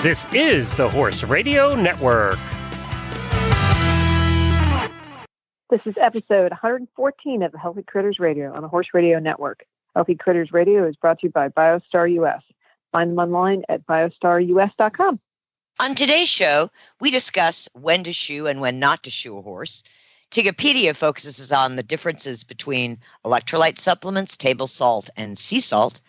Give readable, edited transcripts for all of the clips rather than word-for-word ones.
This is the Horse Radio Network. This is episode 114 of the Healthy Critters Radio on the Horse Radio Network. Healthy Critters Radio is brought to you by BioStar US. Find them online at biostarus.com. On today's show, we discuss when to shoe and when not to shoe a horse. Tigipedia focuses on the differences between electrolyte supplements, table salt, and sea salt.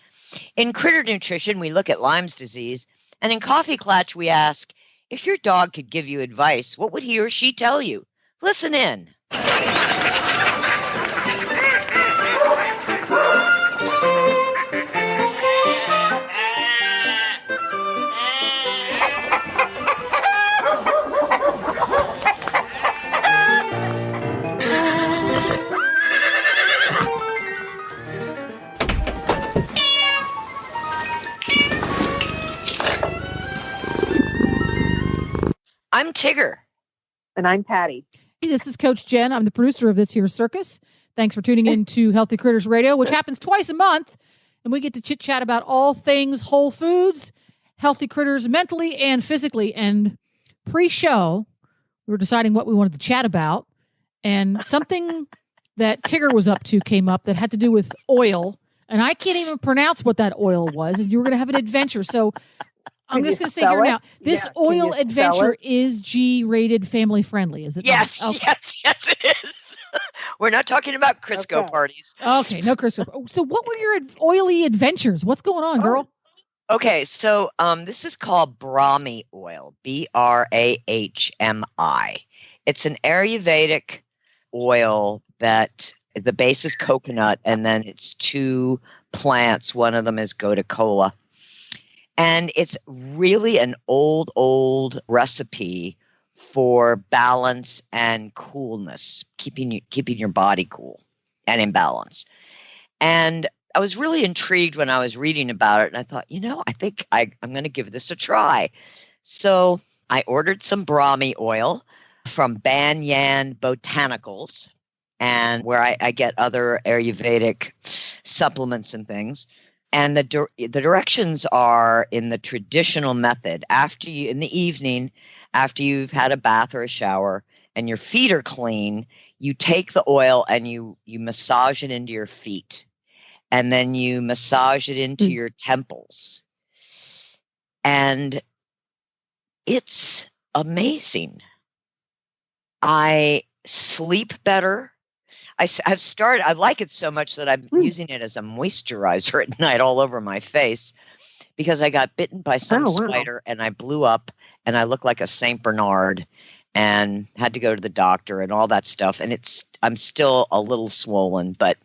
In Critter Nutrition, we look at Lyme's disease. And in Coffee Klatch, we ask, if your dog could give you advice, what would he or she tell you? Listen in. I'm Tigger. And I'm Patty. This is Coach Jen. I'm the producer of this here circus. Thanks for tuning in to Healthy Critters Radio, which happens twice a month. And we get to chit-chat about all things whole foods, healthy critters mentally and physically. And pre-show, we were deciding what we wanted to chat about. And something that Tigger was up to came up that had to do with oil. And I can't even pronounce what that oil was. And you were going to have an adventure. So I'm just going to say here now, this oil adventure is G-rated family friendly, is it Yes, not? Okay. yes, it is. We're not talking about Crisco parties. Okay, no Crisco. So what were your oily adventures? What's going on, girl? Okay, so this is called Brahmi oil, Brahmi. It's an Ayurvedic oil that the base is coconut, and then it's two plants. One of them is gotu kola. And it's really an old recipe for balance and coolness, keeping your body cool and in balance. And I was really intrigued when I was reading about it. And I thought, I think I'm going to give this a try. So I ordered some Brahmi oil from Banyan Botanicals, and where I get other Ayurvedic supplements and things. And the directions are in the traditional method. In the evening, after you've had a bath or a shower and your feet are clean, you take the oil and you massage it into your feet. And then you massage it into your temples. And it's amazing. I sleep better. I like it so much that I'm using it as a moisturizer at night all over my face, because I got bitten by some spider and I blew up and I look like a Saint Bernard and had to go to the doctor and all that stuff. And I'm still a little swollen, but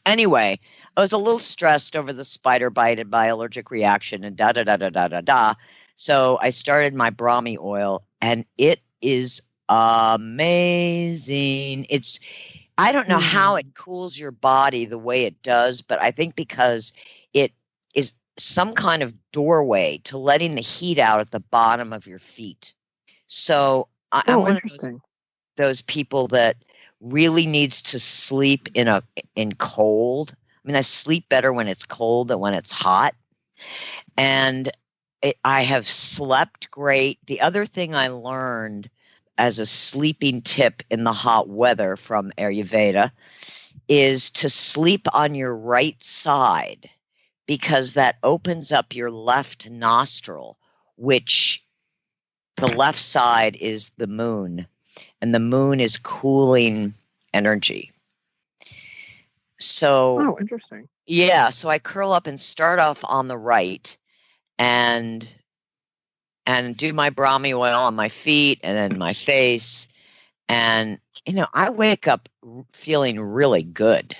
anyway, I was a little stressed over the spider bite and my allergic reaction and da. So I started my Brahmi oil and it is amazing. I don't know how it cools your body the way it does, but I think because it is some kind of doorway to letting the heat out at the bottom of your feet. So I'm one of those people that really needs to sleep in cold. I mean, I sleep better when it's cold than when it's hot. And I have slept great. The other thing I learned as a sleeping tip in the hot weather from Ayurveda is to sleep on your right side, because that opens up your left nostril, which the left side is the moon, and the moon is cooling energy. So, interesting. Yeah, so I curl up and start off on the right and do my Brahmi oil on my feet and then my face. And, I wake up feeling really good.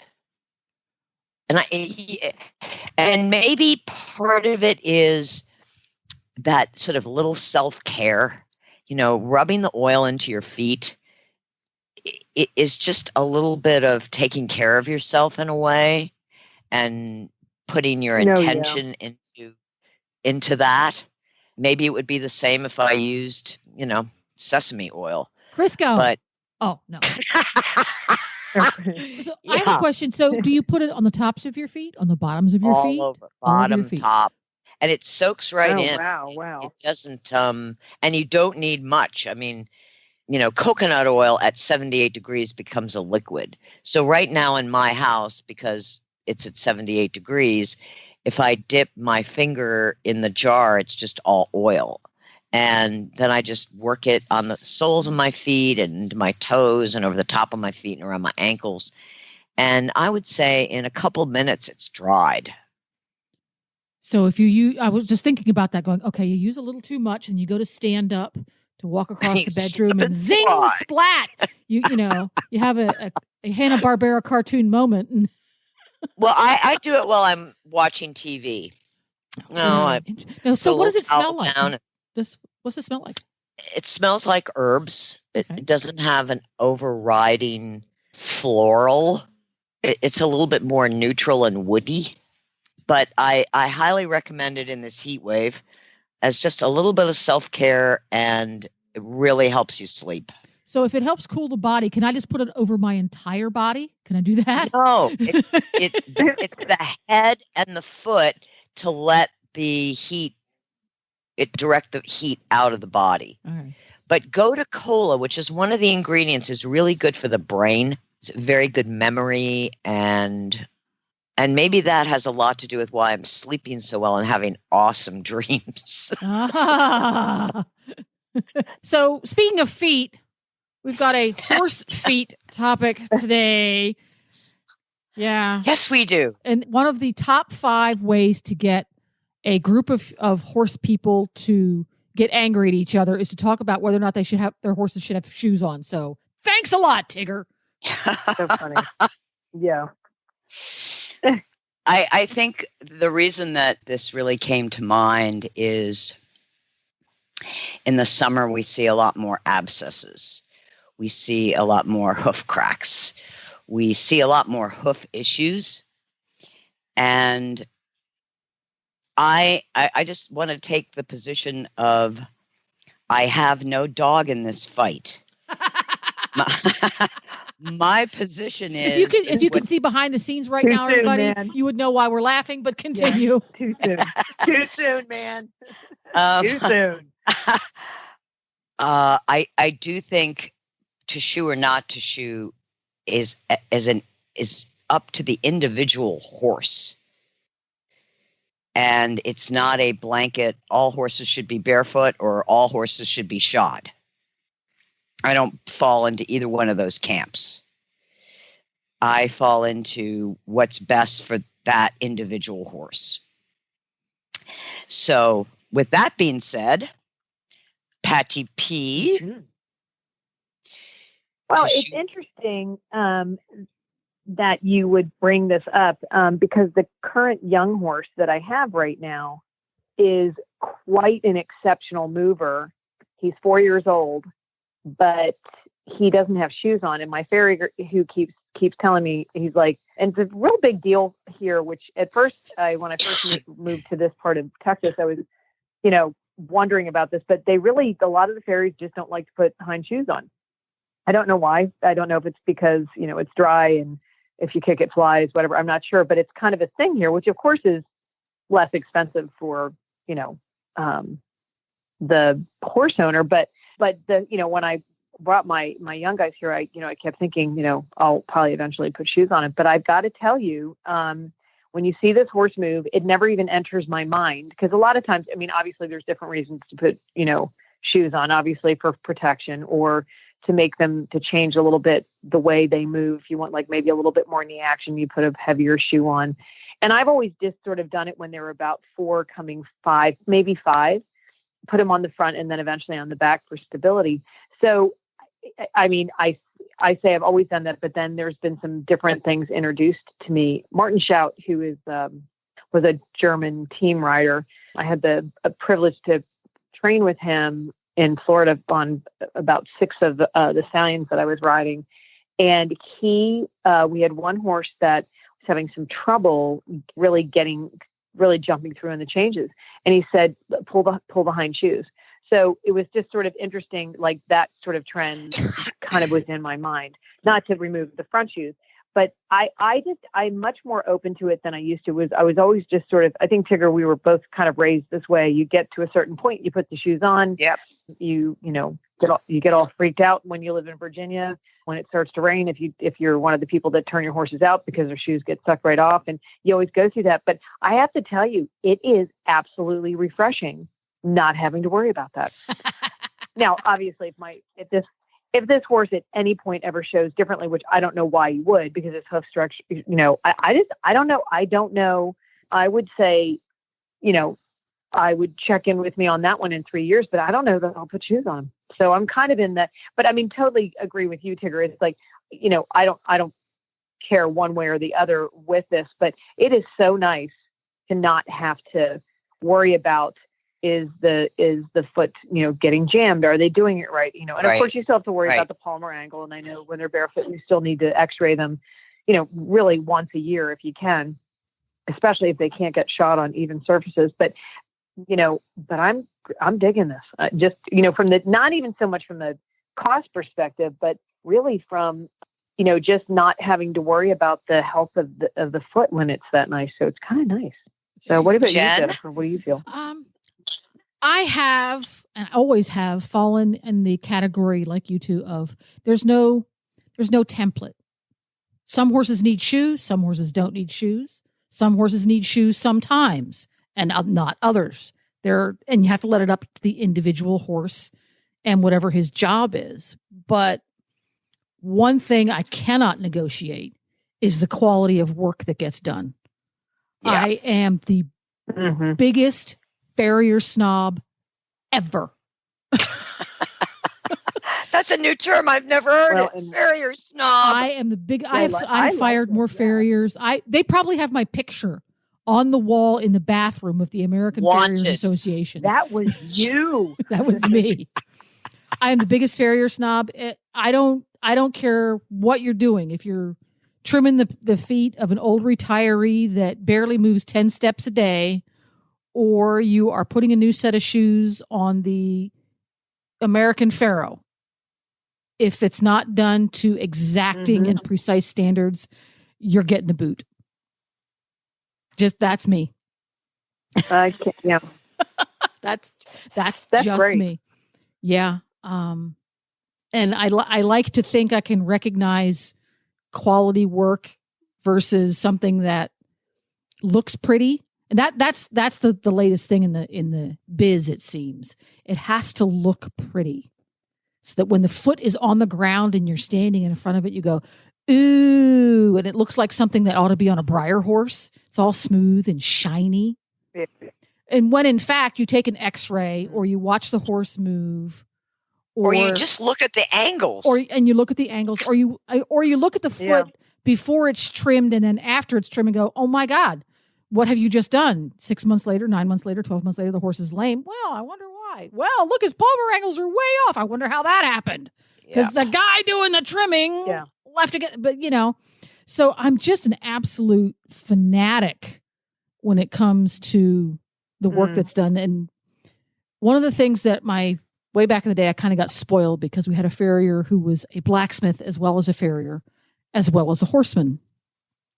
And maybe part of it is that sort of little self-care, rubbing the oil into your feet. It is just a little bit of taking care of yourself in a way and putting your intention into that. Maybe it would be the same if I used, sesame oil. Crisco. But no. So I have a question. So do you put it on the tops of your feet, on the bottoms of your feet? All over, bottom, top. and it soaks right in. Wow. It doesn't, and you don't need much. I mean, coconut oil at 78 degrees becomes a liquid. So right now in my house, because it's at 78 degrees, if I dip my finger in the jar, it's just all oil. And then I just work it on the soles of my feet and my toes and over the top of my feet and around my ankles. And I would say in a couple minutes, it's dried. So if you use, I was just thinking about that going, okay, you use a little too much and you go to stand up to walk across the bedroom and zing, splat. You have a Hanna-Barbera cartoon moment. And well, I do it while I'm watching TV. So what does it smell like? What's it smell like? It smells like herbs. Okay. It doesn't have an overriding floral. It's a little bit more neutral and woody. But I highly recommend it in this heat wave as just a little bit of self-care, and it really helps you sleep. So if it helps cool the body, can I just put it over my entire body? Can I do that? No, it's the head and the foot to let the heat, direct the heat out of the body. All right. But gotu kola, which is one of the ingredients, is really good for the brain. It's very good memory, and maybe that has a lot to do with why I'm sleeping so well and having awesome dreams. So speaking of feet, we've got a horse feet topic today. Yeah. Yes, we do. And one of the top 5 ways to get a group of horse people to get angry at each other is to talk about whether or not their horses should have shoes on. So thanks a lot, Tigger. So funny. Yeah. I think the reason that this really came to mind is in the summer we see a lot more abscesses. We see a lot more hoof cracks. We see a lot more hoof issues. And I just want to take the position of I have no dog in this fight. My position is if you could see behind the scenes right now, everybody, you would know why we're laughing, but continue. Yeah, too soon, man. Too soon. I do think to shoe or not to shoe is up to the individual horse. And it's not a blanket, all horses should be barefoot or all horses should be shod. I don't fall into either one of those camps. I fall into what's best for that individual horse. So with that being said, Patty P. Mm-hmm. Well, it's interesting that you would bring this up because the current young horse that I have right now is quite an exceptional mover. He's 4 years old, but he doesn't have shoes on. And my farrier who keeps telling me, he's like, and it's a real big deal here, which at first, when I first moved to this part of Texas, I was, wondering about this, but a lot of the farriers just don't like to put hind shoes on. I don't know why. I don't know if it's because, it's dry and if you kick it flies, whatever, I'm not sure, but it's kind of a thing here, which of course is less expensive for, the horse owner. But when I brought my young guys here, I kept thinking, I'll probably eventually put shoes on it, but I've got to tell you, when you see this horse move, it never even enters my mind. Because a lot of times, obviously there's different reasons to put, shoes on, obviously for protection or to make them to change a little bit the way they move. You want like maybe a little bit more knee action, you put a heavier shoe on. And I've always just sort of done it when they were about 4, coming 5, maybe 5, put them on the front and then eventually on the back for stability. So, I say I've always done that, but then there's been some different things introduced to me. Martin Schaut, who is was a German team rider, I had the privilege to train with him in Florida on about 6 of the stallions that I was riding, and we had one horse that was having some trouble really jumping through in the changes, and he said, "Pull the hind shoes." So it was just sort of interesting, like that sort of trend kind of was in my mind, not to remove the front shoes, but I'm much more open to it than I used to. I was always just sort of, I think, Tigger, we were both kind of raised this way. You get to a certain point, you put the shoes on. Yep. You get all freaked out when you live in Virginia, when it starts to rain, if you're one of the people that turn your horses out because their shoes get sucked right off, and you always go through that. But I have to tell you, it is absolutely refreshing not having to worry about that. Now, obviously, if this horse at any point ever shows differently, which I don't know why he would, because his hoof structure, I don't know. I don't know. I would say, I would check in with me on that one in 3 years, but I don't know that I'll put shoes on him. So I'm kind of in that, but I mean, totally agree with you, Tigger. It's like, I don't care one way or the other with this, but it is so nice to not have to worry about, is the foot, getting jammed? Are they doing it right? And of course you still have to worry about the palmar angle. And I know when they're barefoot, you still need to x-ray them, really once a year if you can, especially if they can't get shot on even surfaces. But I'm digging this. Just, from the, not even so much from the cost perspective, but really from, just not having to worry about the health of the foot when it's that nice. So it's kind of nice. So what about you, Jennifer? What do you feel? I have, and always have, fallen in the category like you two of there's no template. Some horses need shoes. Some horses don't need shoes. Some horses need shoes sometimes, and not others. And you have to let it up to the individual horse and whatever his job is. But one thing I cannot negotiate is the quality of work that gets done. Yeah. I am the biggest farrier snob ever. That's a new term. I've never heard it. Farrier snob. I am the big. I've fired more farriers. They probably have my picture on the wall in the bathroom of the American Farriers Association. That was you. That was me. I am the biggest farrier snob. I don't care what you're doing. If you're trimming the feet of an old retiree that barely moves 10 steps a day, or you are putting a new set of shoes on the American Pharaoh, if it's not done to exacting and precise standards, you're getting a boot. That's me. Yeah. That's just great. Me. Yeah. And I like to think I can recognize quality work versus something that looks pretty. And that's the latest thing in the biz, it seems. It has to look pretty. So that when the foot is on the ground and you're standing in front of it, you go, ooh, and it looks like something that ought to be on a Breyer horse. It's all smooth and shiny. Yeah. And when in fact you take an x-ray or you watch the horse move, or you just look at the angles, and you look at the angles, or you look at the foot before it's trimmed and then after it's trimmed and go, oh my God, what have you just done? 6 months later, 9 months later, 12 months later, the horse is lame. Well, I wonder why. Well, look, his palmar angles are way off. I wonder how that happened. Because the guy doing the trimming left to get, but so I'm just an absolute fanatic when it comes to the work that's done. And one of the things that way back in the day, I kind of got spoiled because we had a farrier who was a blacksmith as well as a farrier, as well as a horseman.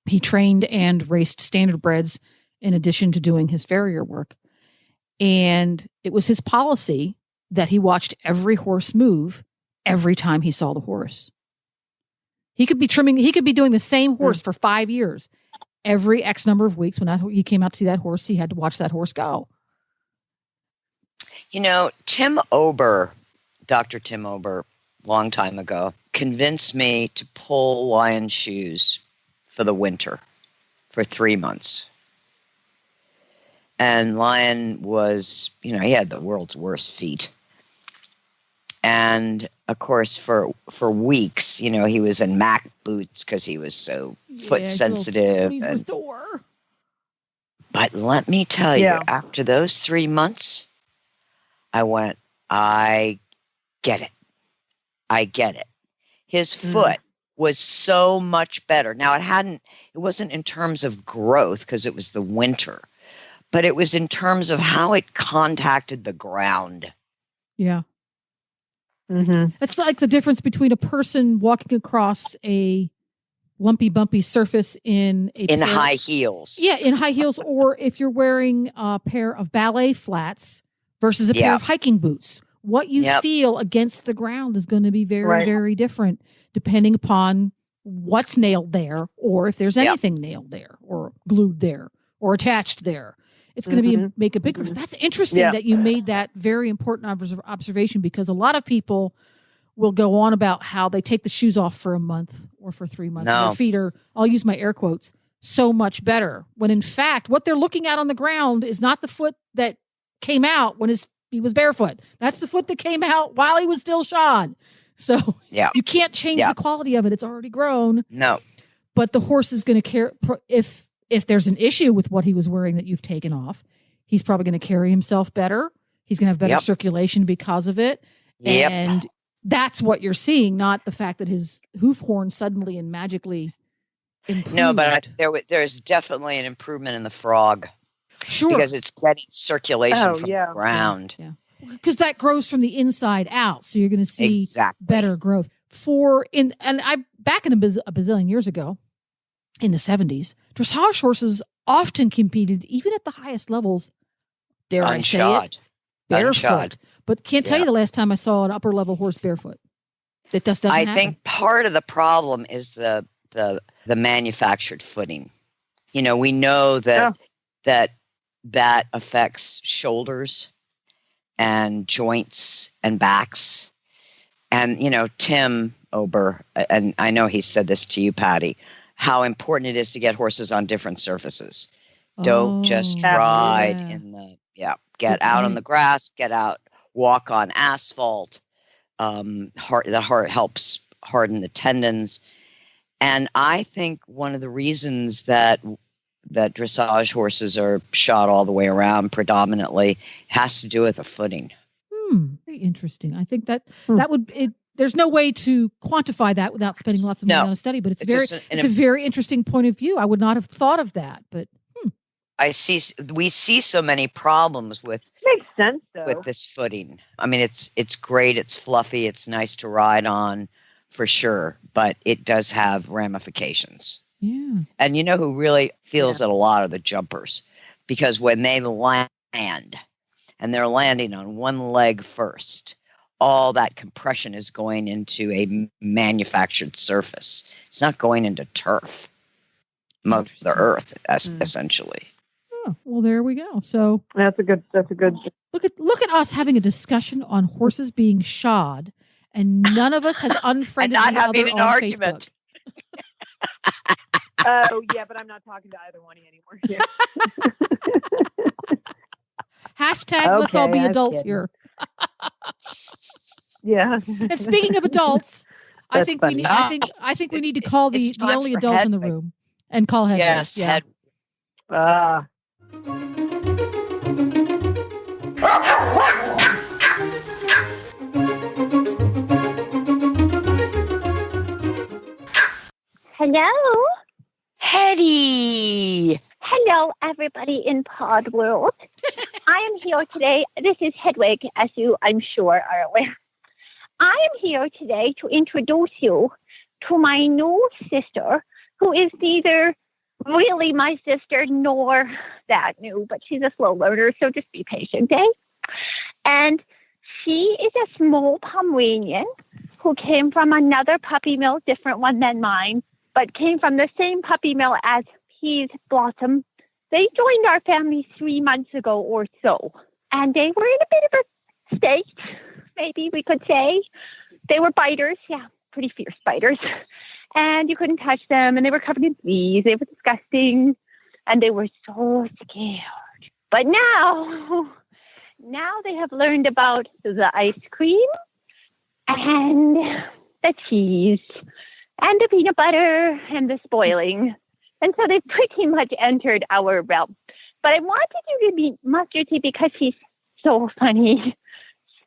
He trained and raced standardbreds in addition to doing his farrier work. And it was his policy that he watched every horse move every time he saw the horse. He could be doing the same horse for 5 years. Every X number of weeks, when he came out to see that horse, he had to watch that horse go. Tim Ober, Dr. Tim Ober, long time ago, convinced me to pull Lion shoes for the winter for 3 months. And Lion was, he had the world's worst feet. And of course, for weeks, he was in Mac boots because he was so foot sensitive. But let me tell you, after those 3 months, I went, I get it. I get it. His foot was so much better. Now it wasn't in terms of growth because it was the winter, but it was in terms of how it contacted the ground. Yeah. It's like the difference between a person walking across a lumpy, bumpy surface in high heels. Yeah, in high heels, or if you're wearing a pair of ballet flats versus a pair of hiking boots. What you feel against the ground is going to be very, very different depending upon what's nailed there, or if there's anything nailed there or glued there or attached there. It's going to make a big difference. That's interesting that you made that very important observation, because a lot of people will go on about how they take the shoes off for a month or for 3 months. And their feet are, I'll use my air quotes, so much better. When in fact, what they're looking at on the ground is not the foot that came out when he was barefoot. That's the foot that came out while he was still shod. So you can't change the quality of it. It's already grown. No. But the horse is going to care. If there's an issue with what he was wearing that you've taken off, he's probably going to carry himself better. He's going to have better circulation because of it. And that's what you're seeing, not the fact that his hoof horn suddenly and magically improved. No, but there's definitely an improvement in the frog. Sure. Because it's getting circulation from the ground. Yeah. Because that grows from the inside out. So you're going to see better growth. Back in a bazillion years ago, in the 70s, dressage horses often competed, even at the highest levels, dare I say it, barefoot. But can't tell you the last time I saw an upper level horse barefoot. That just doesn't happen. I think part of the problem is the manufactured footing. You know, we know that affects shoulders and joints and backs. And, you know, Tim Ober, and I know he said this to you, Patty, how important it is to get horses on different surfaces. Don't just ride in the, get out on the grass, get out, walk on asphalt. The heart helps harden the tendons. And I think one of the reasons that dressage horses are shod all the way around predominantly has to do with the footing. Very interesting. I think that there's no way to quantify that without spending lots of money on a study, but it's a very interesting point of view. I would not have thought of that, but we see so many problems with makes sense though. With this footing. I mean, it's great, it's fluffy, it's nice to ride on for sure, but it does have ramifications. Yeah. And you know who really feels it a lot are the jumpers, because when they land and they're landing on one leg first, all that compression is going into a manufactured surface. It's not going into turf, Mother Earth, essentially. Oh, well, there we go. So that's a good. Look at us having a discussion on horses being shod, and none of us has unfriended and not the having other an on argument. Facebook. Oh yeah, but I'm not talking to either one anymore. Yeah. Hashtag let's all be adults here. Yeah. And speaking of adults, I think we need to call the only adult in the room and call Hedwig. Yes. Yeah. Hello. Hetty. Hello, everybody in Pod World. I am here today. This is Hedwig, as you, I'm sure, are aware. I am here today to introduce you to my new sister, who is neither really my sister nor that new, but she's a slow learner, so just be patient, eh? And she is a small Pomeranian who came from another puppy mill, different one than mine, but came from the same puppy mill as Peas Blossom. They joined our family 3 months ago or so, and they were in a bit of a state, maybe we could say. They were biters, pretty fierce biters, and you couldn't touch them, and they were covered in fleas. They were disgusting, and they were so scared. But now they have learned about the ice cream and the cheese and the peanut butter and the spoiling. And so they've pretty much entered our realm. But I wanted you to meet Mustard Tea because he's so funny.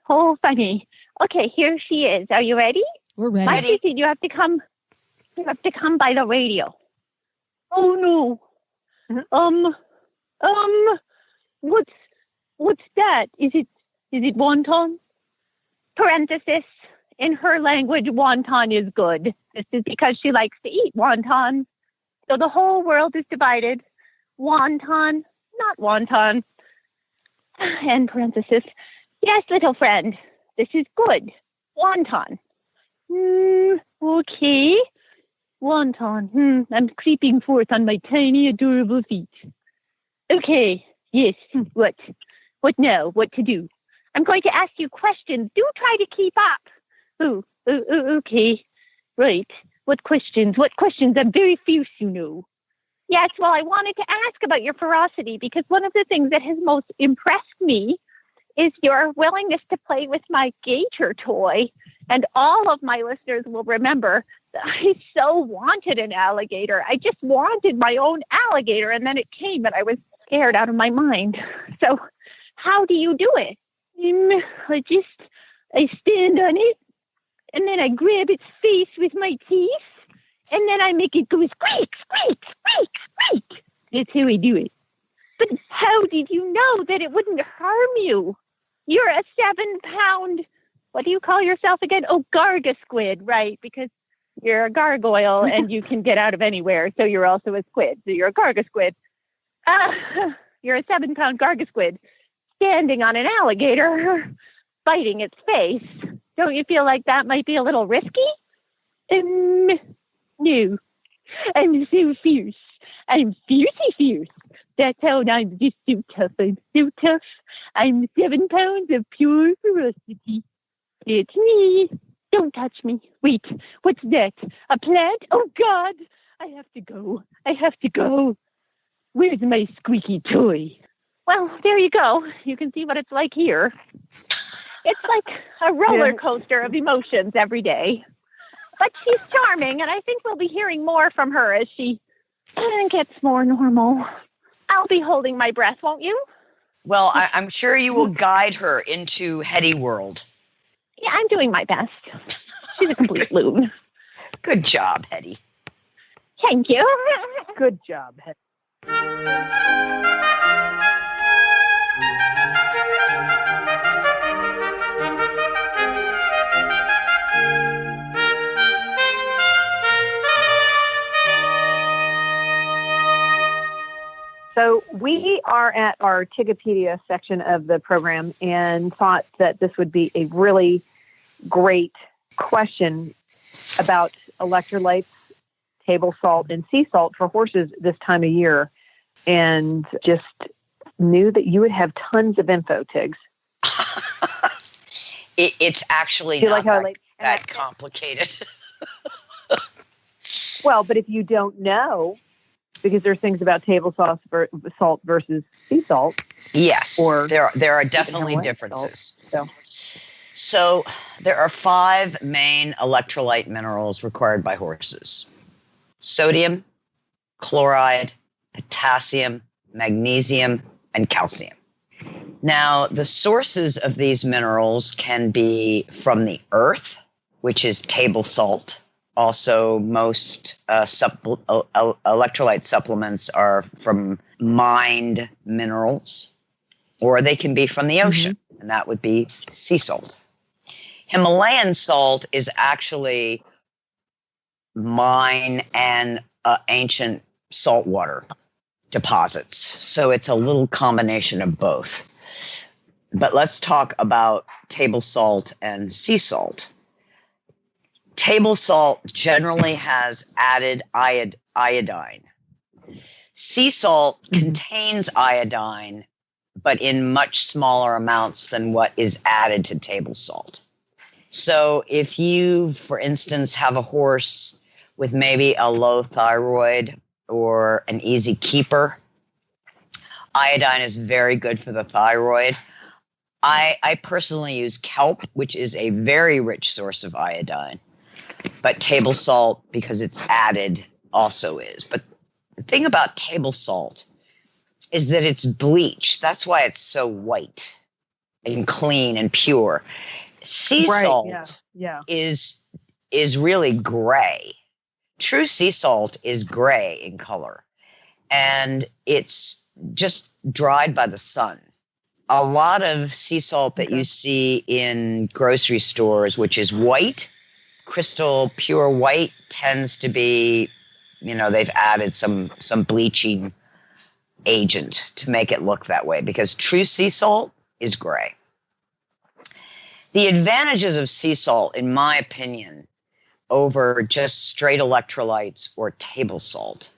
So funny. Okay, here she is. Are you ready? We're ready. Mustard Tea, you have to come by the radio. Oh no. What's that? Is it wonton? Parenthesis. in her language, wonton is good. This is because she likes to eat wonton. So the whole world is divided. Wonton, not wonton. End parenthesis. Yes, little friend, this is good. Wonton. Okay. Wonton. I'm creeping forth on my tiny, adorable feet. Okay. Yes. What? What now? What to do? I'm going to ask you questions. Do try to keep up. Okay. Right. What questions? What questions? I'm very fierce, you know. Yes, well, I wanted to ask about your ferocity because one of the things that has most impressed me is your willingness to play with my gator toy. And all of my listeners will remember that I so wanted an alligator. I just wanted my own alligator, and then it came, and I was scared out of my mind. So how do you do it? I stand on it, and then I grab its face with my teeth, and then I make it go squeak, squeak, squeak, squeak. That's how I do it. But how did you know that it wouldn't harm you? You're a 7-pound, what do you call yourself again? Oh, gargasquid, right? Because you're a gargoyle and you can get out of anywhere. So you're also a squid. So you're a gargasquid. You're a 7-pound gargasquid standing on an alligator, biting its face. Don't you feel like that might be a little risky? No. I'm so fierce. I'm fiercey fierce. That's how I'm just so tough. I'm so tough. I'm 7 pounds of pure ferocity. It's me. Don't touch me. Wait, what's that? A plant? Oh, God. I have to go. Where's my squeaky toy? Well, there you go. You can see what it's like here. It's like a roller coaster of emotions every day. But she's charming, and I think we'll be hearing more from her as she gets more normal. I'll be holding my breath, won't you? Well, I'm sure you will guide her into Hetty World. Yeah, I'm doing my best. She's a complete loon. Good job, Hetty. Thank you. Good job, Hetty. So we are at our Tigipedia section of the program and thought that this would be a really great question about electrolytes, table salt, and sea salt for horses this time of year. And just knew that you would have tons of info, Tigs. It's actually not that complicated. Well, but if you don't know, because there's things about table salt versus sea salt. Yes, or there are definitely differences. So there are 5 main electrolyte minerals required by horses: sodium, chloride, potassium, magnesium, and calcium. Now, the sources of these minerals can be from the earth, which is table salt. Also, most electrolyte supplements are from mined minerals, or they can be from the ocean, and that would be sea salt. Himalayan salt is actually mine and ancient saltwater deposits, so it's a little combination of both. But let's talk about table salt and sea salt. Table salt generally has added iodine. Sea salt contains iodine, but in much smaller amounts than what is added to table salt. So if you, for instance, have a horse with maybe a low thyroid or an easy keeper, iodine is very good for the thyroid. I personally use kelp, which is a very rich source of iodine. But table salt, because it's added, also is. But the thing about table salt is that it's bleach. That's why it's so white and clean and pure. Sea salt is really gray. True sea salt is gray in color. And it's just dried by the sun. a lot of sea salt that you see in grocery stores, which is white, crystal pure white, tends to be, they've added some bleaching agent to make it look that way, because true sea salt is gray. The advantages of sea salt, in my opinion, over just straight electrolytes or table salt,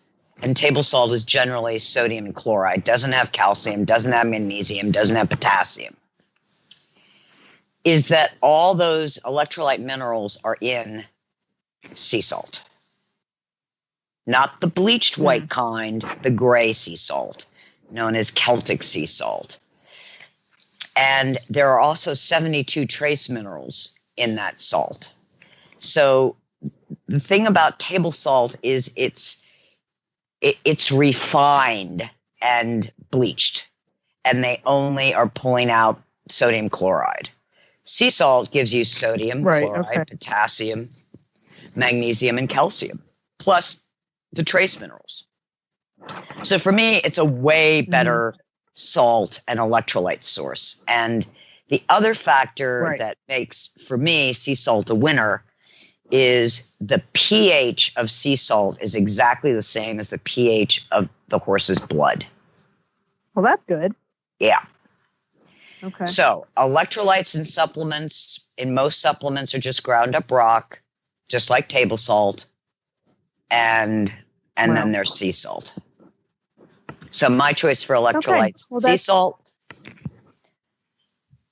and table salt is generally sodium chloride, doesn't have calcium, doesn't have magnesium, doesn't have potassium, is that all those electrolyte minerals are in sea salt. Not the bleached white kind, the gray sea salt, known as Celtic sea salt. And there are also 72 trace minerals in that salt. So the thing about table salt is it's refined and bleached, and they only are pulling out sodium chloride. Sea salt gives you sodium, chloride, potassium, magnesium, and calcium, plus the trace minerals. So for me, it's a way better salt and electrolyte source. And the other factor that makes, for me, sea salt a winner is the pH of sea salt is exactly the same as the pH of the horse's blood. Well, that's good. Yeah. Okay. So electrolytes and supplements, in most supplements, are just ground up rock, just like table salt, and then there's sea salt. So my choice for electrolytes, sea salt.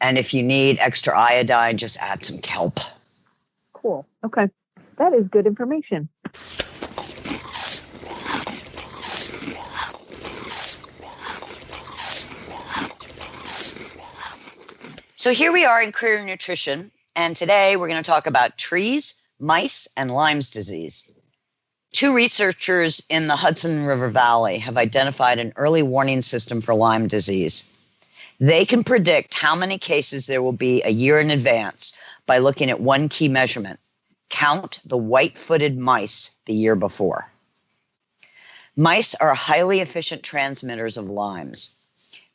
And if you need extra iodine, just add some kelp. Cool. Okay. That is good information. So here we are in Career Nutrition, and today we're going to talk about trees, mice, and Lyme's disease. 2 researchers in the Hudson River Valley have identified an early warning system for Lyme disease. They can predict how many cases there will be a year in advance by looking at one key measurement: count the white-footed mice the year before. Mice are highly efficient transmitters of Lyme's.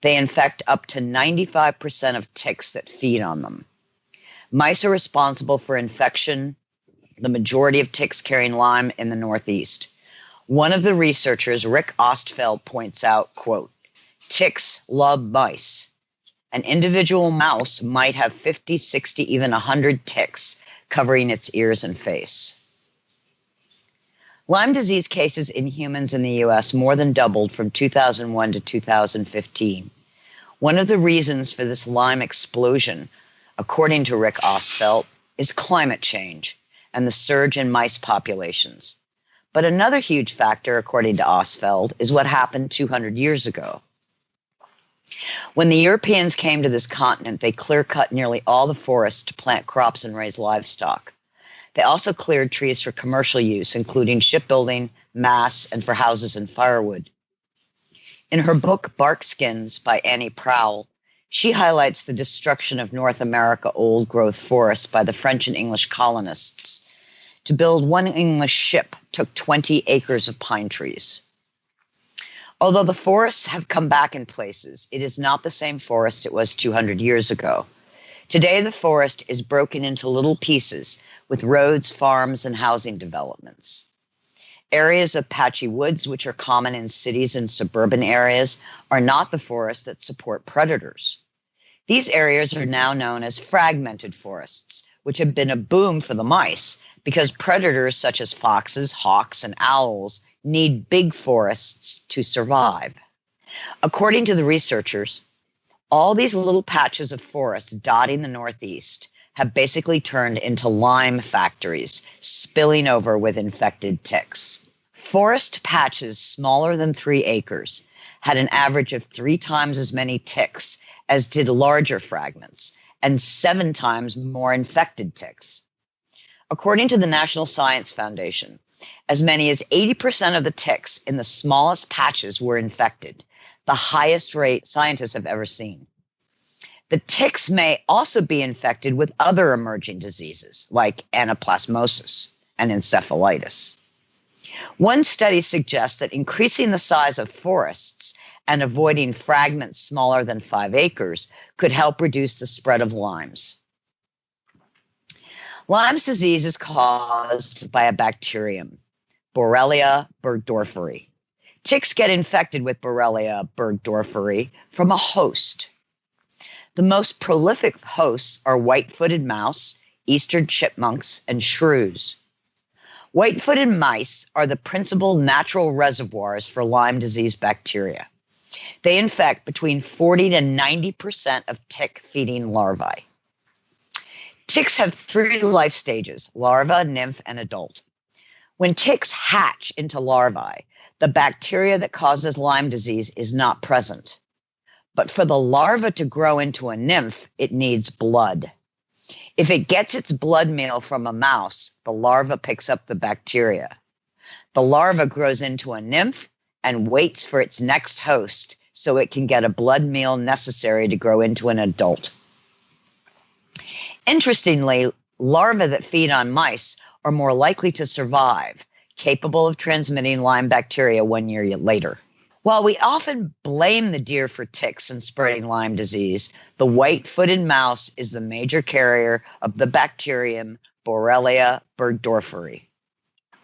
They infect up to 95% of ticks that feed on them. Mice are responsible for infection, the majority of ticks carrying Lyme in the Northeast. One of the researchers, Rick Ostfeld, points out, quote, "Ticks love mice. An individual mouse might have 50, 60, even 100 ticks covering its ears and face." Lyme disease cases in humans in the U.S. more than doubled from 2001 to 2015. One of the reasons for this Lyme explosion, according to Rick Ostfeld, is climate change and the surge in mice populations. But another huge factor, according to Ostfeld, is what happened 200 years ago. When the Europeans came to this continent, they clear-cut nearly all the forests to plant crops and raise livestock. They also cleared trees for commercial use, including shipbuilding, masts, and for houses and firewood. In her book, Bark Skins by Annie Prowl, she highlights the destruction of North America old-growth forests by the French and English colonists. To build one English ship took 20 acres of pine trees. Although the forests have come back in places, it is not the same forest it was 200 years ago. Today, the forest is broken into little pieces with roads, farms, and housing developments. Areas of patchy woods, which are common in cities and suburban areas, are not the forests that support predators. These areas are now known as fragmented forests, which have been a boom for the mice because predators such as foxes, hawks, and owls need big forests to survive. According to the researchers, all these little patches of forest dotting the Northeast have basically turned into Lyme factories, spilling over with infected ticks. Forest patches smaller than 3 acres had an average of 3 times as many ticks as did larger fragments, and 7 times more infected ticks. According to the National Science Foundation, as many as 80% of the ticks in the smallest patches were infected, the highest rate scientists have ever seen. The ticks may also be infected with other emerging diseases like anaplasmosis and encephalitis. One study suggests that increasing the size of forests and avoiding fragments smaller than 5 acres could help reduce the spread of Lyme's. Lyme's disease is caused by a bacterium, Borrelia burgdorferi. Ticks get infected with Borrelia burgdorferi from a host. The most prolific hosts are white-footed mouse, eastern chipmunks, and shrews. White-footed mice are the principal natural reservoirs for Lyme disease bacteria. They infect between 40 to 90% of tick-feeding larvae. Ticks have 3 life stages: larva, nymph, and adult. When ticks hatch into larvae, the bacteria that causes Lyme disease is not present. But for the larva to grow into a nymph, it needs blood. If it gets its blood meal from a mouse, the larva picks up the bacteria. The larva grows into a nymph and waits for its next host so it can get a blood meal necessary to grow into an adult. Interestingly, larvae that feed on mice are more likely to survive, capable of transmitting Lyme bacteria 1 year later. While we often blame the deer for ticks and spreading Lyme disease, the white-footed mouse is the major carrier of the bacterium Borrelia burgdorferi.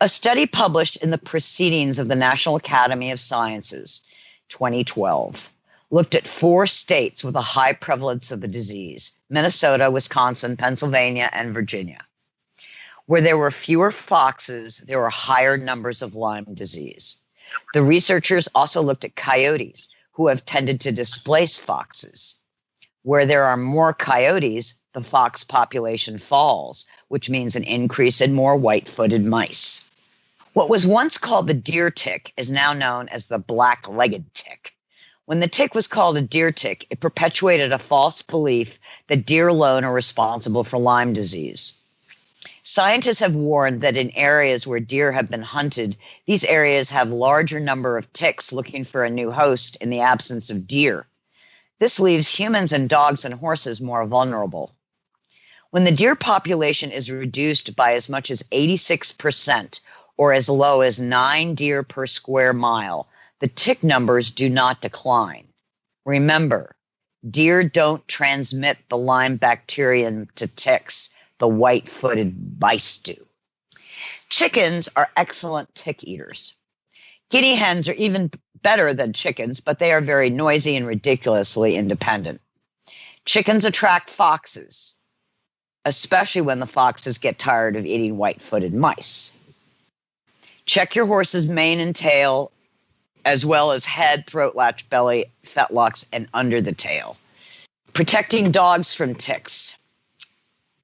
A study published in the Proceedings of the National Academy of Sciences, 2012, looked at 4 states with a high prevalence of the disease: Minnesota, Wisconsin, Pennsylvania, and Virginia. Where there were fewer foxes, there were higher numbers of Lyme disease. The researchers also looked at coyotes, who have tended to displace foxes. Where there are more coyotes, the fox population falls, which means an increase in more white-footed mice. What was once called the deer tick is now known as the black-legged tick. When the tick was called a deer tick, it perpetuated a false belief that deer alone are responsible for Lyme disease. Scientists have warned that in areas where deer have been hunted, these areas have larger number of ticks looking for a new host in the absence of deer. This leaves humans and dogs and horses more vulnerable. When the deer population is reduced by as much as 86% or as low as 9 deer per square mile, the tick numbers do not decline. Remember, deer don't transmit the Lyme bacterium to ticks. The white-footed mice do. Chickens are excellent tick eaters. Guinea hens are even better than chickens, but they are very noisy and ridiculously independent. Chickens attract foxes, especially when the foxes get tired of eating white-footed mice. Check your horse's mane and tail, as well as head, throat latch, belly, fetlocks, and under the tail. Protecting dogs from ticks.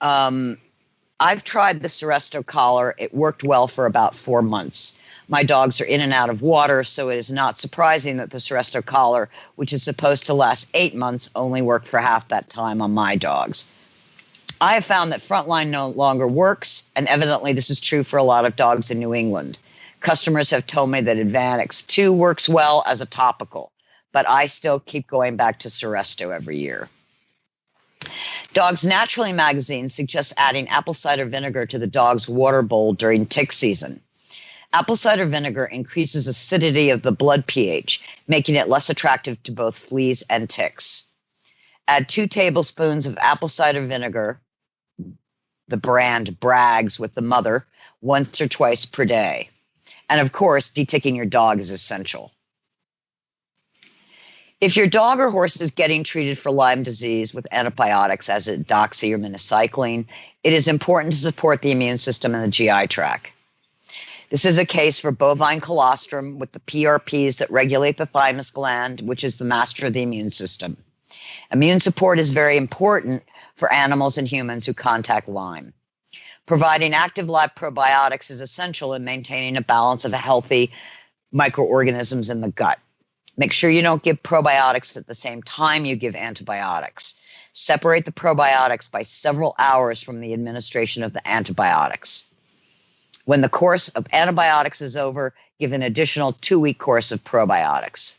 I've tried the Seresto collar. It worked well for about 4 months. My dogs are in and out of water, so it is not surprising that the Seresto collar, which is supposed to last 8 months, only worked for half that time on my dogs. I have found that Frontline no longer works, and evidently this is true for a lot of dogs in New England. Customers have told me that Advanix 2 works well as a topical, but I still keep going back to Seresto every year. Dogs Naturally magazine suggests adding apple cider vinegar to the dog's water bowl during tick season. Apple cider vinegar increases acidity of the blood pH, making it less attractive to both fleas and ticks. Add 2 tablespoons of apple cider vinegar, the brand Bragg's with the mother, once or twice per day. And of course, deticking your dog is essential. If your dog or horse is getting treated for Lyme disease with antibiotics as doxy or minocycline, it is important to support the immune system and the GI tract. This is a case for bovine colostrum with the PRPs that regulate the thymus gland, which is the master of the immune system. Immune support is very important for animals and humans who contact Lyme. Providing active live probiotics is essential in maintaining a balance of healthy microorganisms in the gut. Make sure you don't give probiotics at the same time you give antibiotics. Separate the probiotics by several hours from the administration of the antibiotics. When the course of antibiotics is over, give an additional 2-week course of probiotics.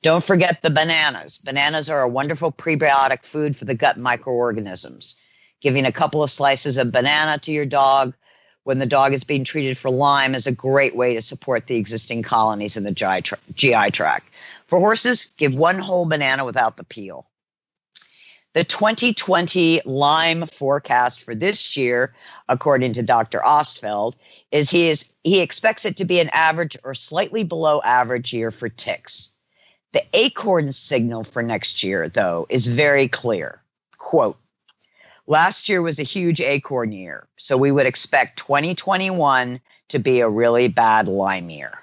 Don't forget the bananas. Bananas are a wonderful prebiotic food for the gut microorganisms. Giving a couple of slices of banana to your dog when the dog is being treated for Lyme is a great way to support the existing colonies in the GI tract. For horses, give 1 whole banana without the peel. The 2020 Lyme forecast for this year, according to Dr. Ostfeld, is he expects it to be an average or slightly below average year for ticks. The acorn signal for next year, though, is very clear. Quote, last year was a huge acorn year, so we would expect 2021 to be a really bad Lyme year.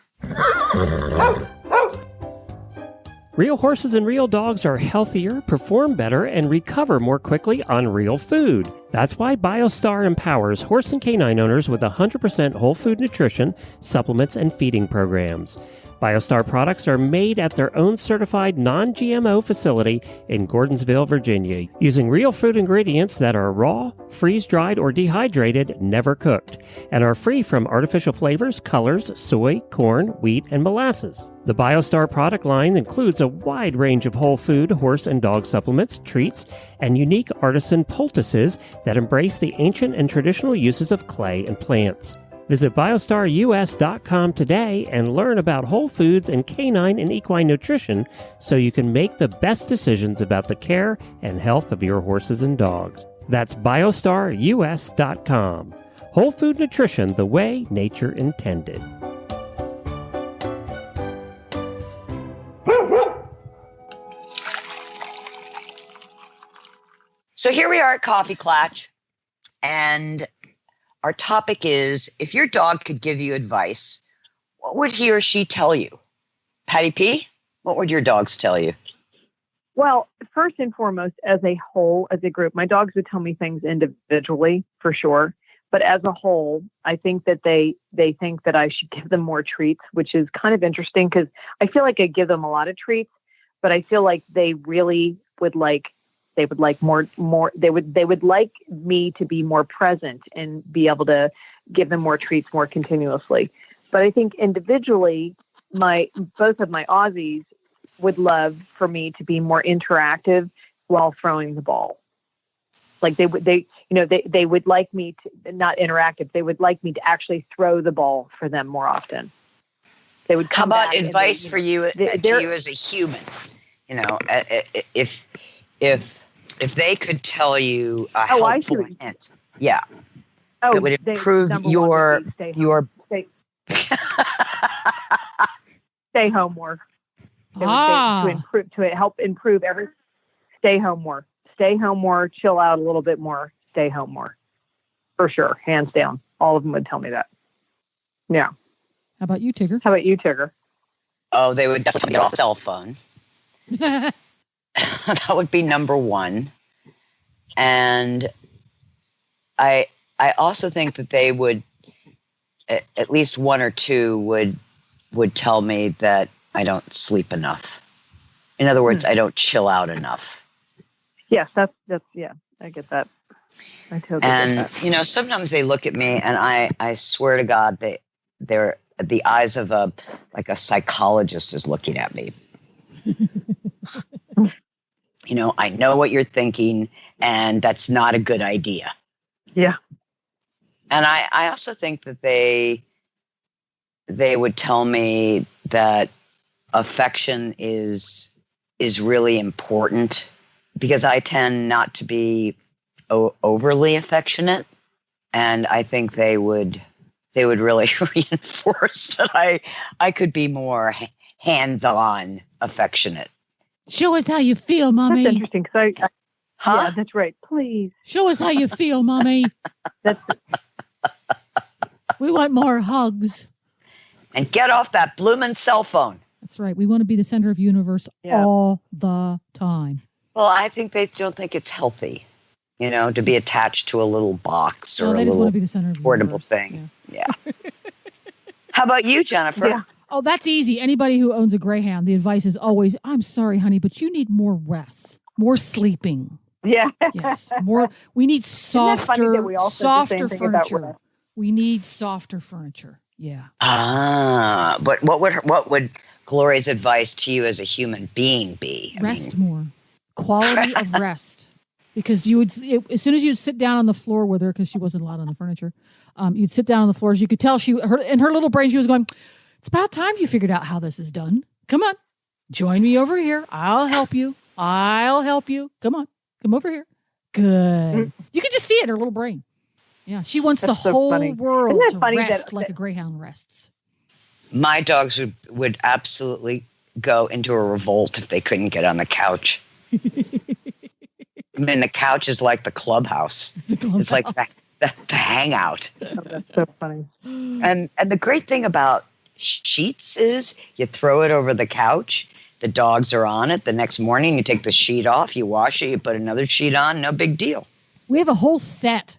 Real horses and real dogs are healthier, perform better, and recover more quickly on real food. That's why BioStar empowers horse and canine owners with 100% whole food nutrition, supplements, and feeding programs. BioStar products are made at their own certified non-GMO facility in Gordonsville, Virginia, using real food ingredients that are raw, freeze-dried, or dehydrated, never cooked, and are free from artificial flavors, colors, soy, corn, wheat, and molasses. The BioStar product line includes a wide range of whole food, horse and dog supplements, treats, and unique artisan poultices that embrace the ancient and traditional uses of clay and plants. Visit biostarus.com today and learn about whole foods and canine and equine nutrition so you can make the best decisions about the care and health of your horses and dogs. That's biostarus.com. Whole food nutrition the way nature intended. So here we are at Coffee Klatch, and our topic is, if your dog could give you advice, what would he or she tell you? Patty P, what would your dogs tell you? Well, first and foremost, as a whole, as a group, my dogs would tell me things individually, for sure. But as a whole, I think that they think that I should give them more treats, which is kind of interesting because I feel like I give them a lot of treats, but I feel like they really would like they would like more they would like me to be more present and be able to give them more treats more continuously. But I think individually, both of my Aussies would love for me to be more interactive while throwing the ball. Like they would like me to not interactive. They would like me to actually throw the ball for them more often. They would come. How about advice for you to you as a human? You know, if they could tell you a helpful hint, that would improve your stay home more. To help improve stay home more. Stay home more, chill out a little bit more, stay home more. For sure, hands down. All of them would tell me that. Yeah. How about you, Tigger? Oh, they would definitely get off the cell phone. That would be number one. And I also think that they would, at least one or two would tell me that I don't sleep enough. In other words, I don't chill out enough. Yes, that's I get that. I totally get that. You know, sometimes they look at me and I swear to God, they're the eyes of a psychologist is looking at me. You know, I know what you're thinking, and that's not a good idea. Yeah. And I also think that they would tell me that affection is really important, because I tend not to be overly affectionate, and I think they would really reinforce that I could be more hands-on affectionate. Show us how you feel, Mommy. That's interesting. Yeah, that's right. Please. Show us how you feel, Mommy. We want more hugs. And get off that bloomin' cell phone. That's right. We want to be the center of the universe all the time. Well, I think they don't think it's healthy, you know, to be attached to a little box or a little be the center of the portable universe. thing. Yeah. How about you, Jennifer? Yeah. Oh, that's easy. Anybody who owns a greyhound, the advice is always, I'm sorry, honey, but you need more rest, more sleeping. Yeah. Yes. More. We need softer furniture. We need softer furniture. Yeah. But what would Gloria's advice to you as a human being be? Rest more. Quality of rest. Because as soon as you sit down on the floor with her, because she wasn't allowed on the furniture, You'd sit down on the floors. You could tell in her little brain, she was going, it's about time you figured out how this is done. Come on, join me over here. I'll help you. Come on, come over here. Good. You can just see it in her little brain. Yeah, she wants the whole world to rest like a greyhound rests. My dogs would absolutely go into a revolt if they couldn't get on the couch. I mean, the couch is like the clubhouse. It's like the hangout. Oh, that's so funny. And the great thing about sheets is you throw it over the couch. The dogs are on it. The next morning, you take the sheet off, you wash it, you put another sheet on. No big deal. We have a whole set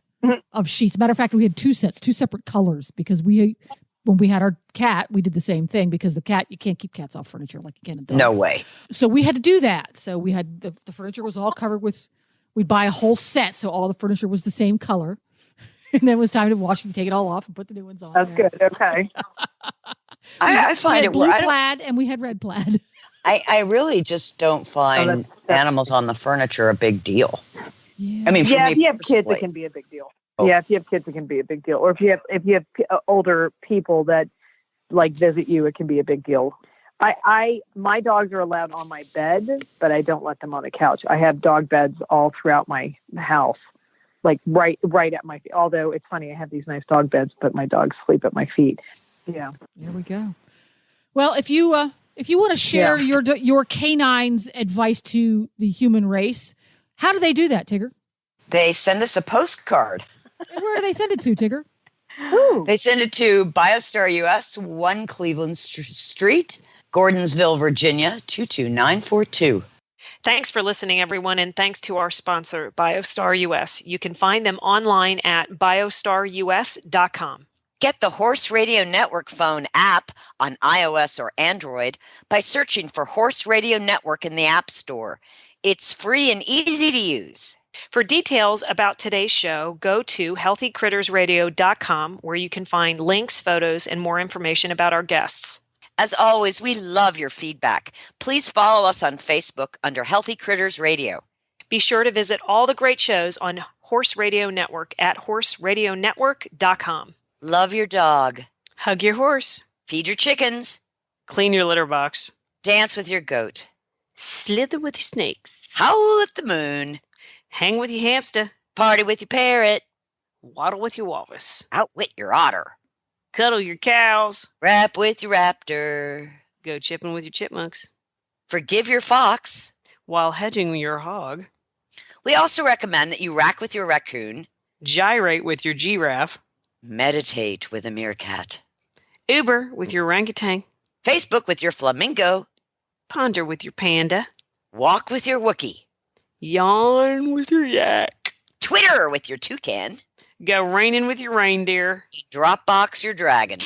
of sheets. Matter of fact, we had 2 sets, 2 separate colors, because when we had our cat, we did the same thing, because the cat, you can't keep cats off furniture like you can a dog. No way. So we had to do that. So we had the furniture was all covered with, we'd buy a whole set, so all the furniture was the same color. And then it was time to wash and take it all off and put the new ones on. That's good. Okay. I find it blue plaid and we had red plaid. I really just don't find animals on the furniture a big deal. Yeah. I mean, for me if you have kids, personally. it can be a big deal. Oh. Yeah, if you have kids, it can be a big deal. Or if you have older people that like visit you, it can be a big deal. My dogs are allowed on my bed, but I don't let them on the couch. I have dog beds all throughout my house, like right at my feet. Although it's funny, I have these nice dog beds, but my dogs sleep at my feet. Yeah. There we go. Well, if you want to share your canine's advice to the human race, how do they do that, Tigger? They send us a postcard. And where do they send it to, Tigger? Ooh. They send it to BioStar US, 1 Cleveland Street, Gordonsville, Virginia, 22942. Thanks for listening, everyone, and thanks to our sponsor, BioStar US. You can find them online at biostarus.com. Get the Horse Radio Network phone app on iOS or Android by searching for Horse Radio Network in the App Store. It's free and easy to use. For details about today's show, go to healthycrittersradio.com, where you can find links, photos, and more information about our guests. As always, we love your feedback. Please follow us on Facebook under Healthy Critters Radio. Be sure to visit all the great shows on Horse Radio Network at horseradionetwork.com. Love your dog. Hug your horse. Feed your chickens. Clean your litter box. Dance with your goat. Slither with your snakes. Howl at the moon. Hang with your hamster. Party with your parrot. Waddle with your walrus. Outwit your otter. Cuddle your cows. Rap with your raptor. Go chipping with your chipmunks. Forgive your fox. While hedging your hog. We also recommend that you rack with your raccoon. Gyrate with your giraffe. Meditate with a meerkat. Uber with your orangutan. Facebook with your flamingo. Ponder with your panda. Walk with your Wookiee. Yawn with your yak. Twitter with your toucan. Go raining with your reindeer. Dropbox your dragon.